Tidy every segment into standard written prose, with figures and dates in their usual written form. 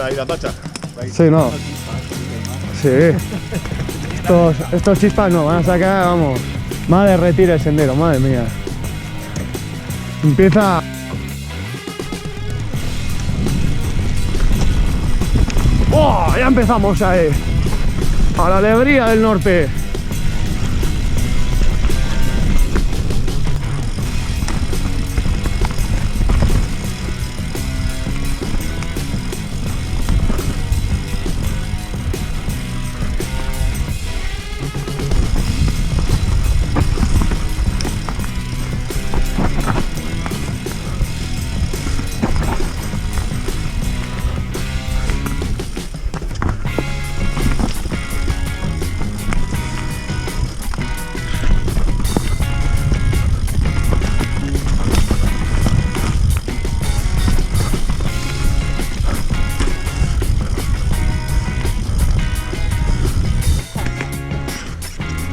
ahí la tacha. Sí, no. Sí. Estos chispas no van a sacar, vamos. Va a derretir el sendero, madre mía. Empieza. ¡Oh! Ya empezamos ahí. A la alegría del norte.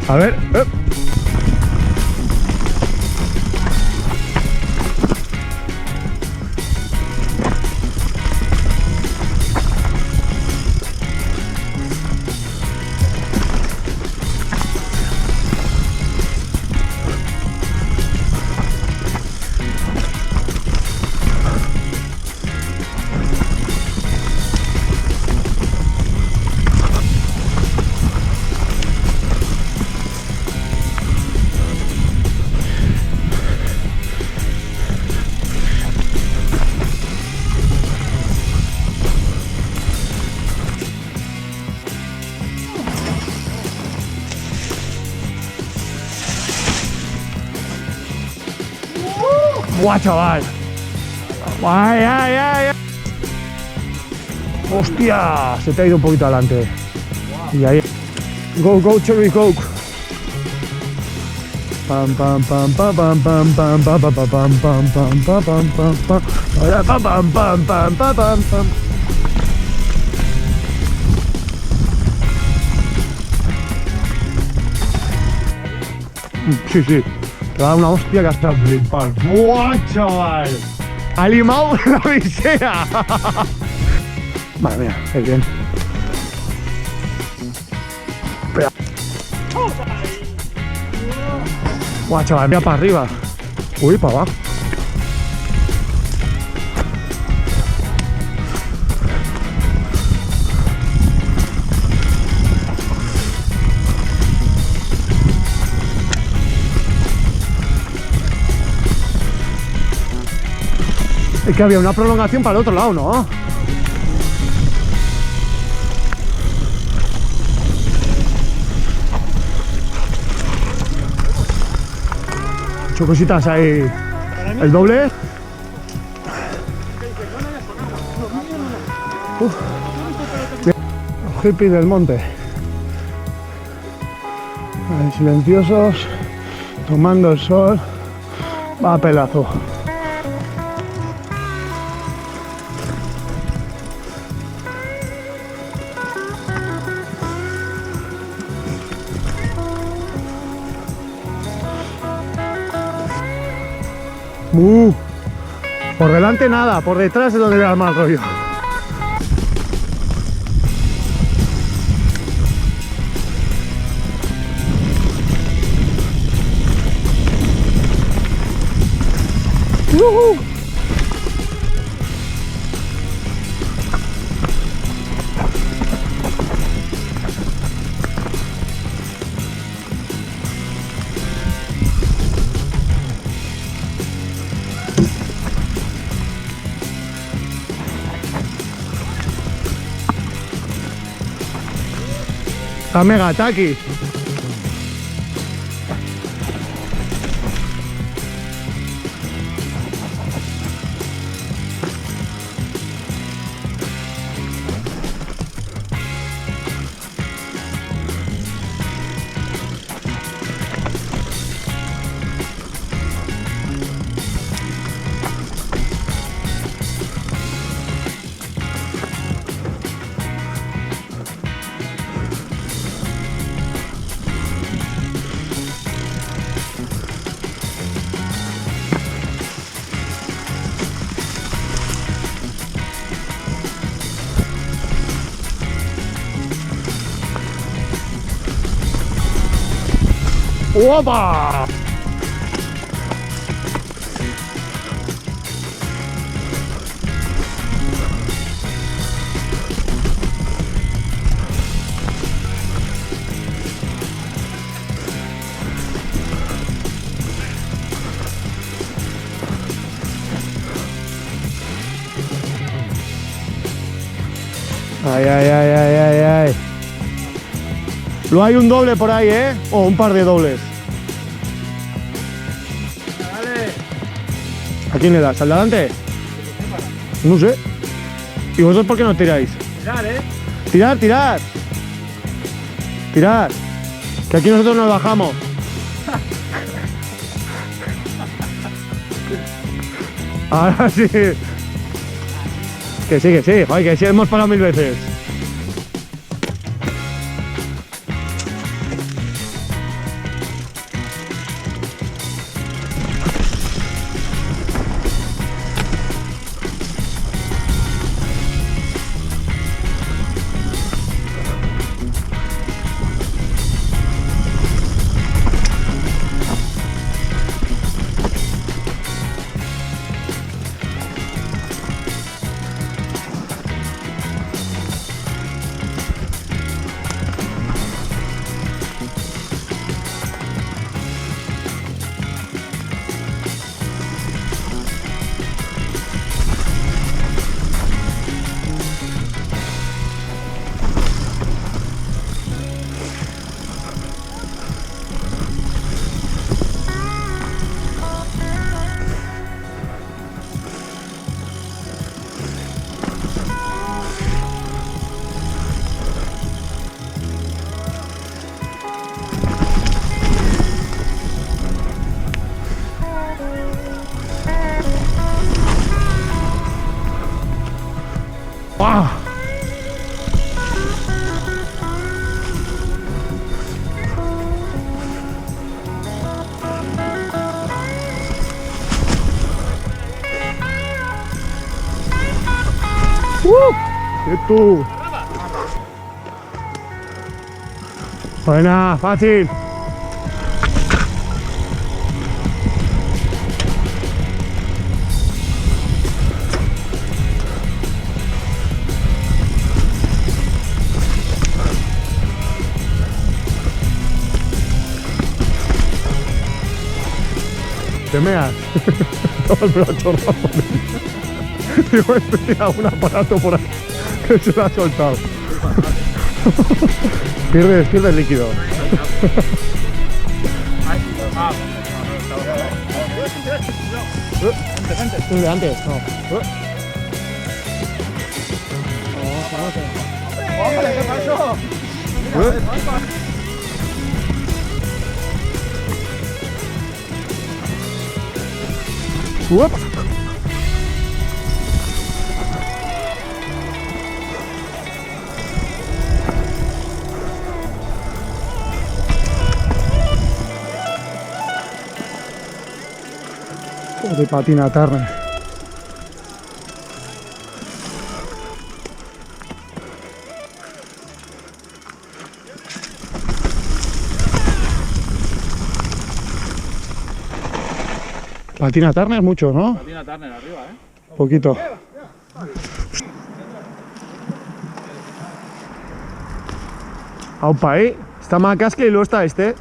A ver, ¡buah, chaval! ¡Ay, ay, ay! ¡Hostia! Se te ha ido un poquito adelante. Y ahí. Go, go, Cherry Coke. Pam, pam, pam, pam, pam, pam, pam, pam, pam, pam, pam, pam, pam, pam, pam, pam, pam. Ahora pam, pam, pam, pam, pam, pam, pam. Sí, sí. Te va a dar una hostia que hasta flipar. ¡Buah, chaval! ¡Ha limado la visera! Madre mía, qué bien. Espera. ¡Buah, chaval! Mira para arriba. Uy, para abajo. Es que había una prolongación para el otro lado, ¿no? Ocho cositas ahí. El doble. Los hippies del monte. Ahí, silenciosos. Tomando el sol. Va a pelazo. Por delante nada, por detrás es donde da el mal rollo. Está mega ataqui. ¡Opa! Ay, ay, ay, ay, ay, ay. Luego hay un doble por ahí, ¿eh? O un par de dobles. Dale. ¿A quién le das? ¿Al de adelante? No sé. ¿Y vosotros por qué no tiráis? Tirar, Tirad, tirad. Tirad. Que aquí nosotros nos bajamos. Ahora sí. Que sí. Joder, que sí hemos parado 1000 veces. ¡Ah! ¡Qué tú! Buena, fácil. Te meas. Todo el brazo rojo. Digo, tenía un aparato por ahí que se lo ha soltado. Pierdes líquido. Antes, no. ¡Hombre, qué pasó! ¡Uepa! De patina Turner. Patina Turner mucho, ¿no? Patina Turner arriba, Poquito. Aupa, está más casque y luego está este.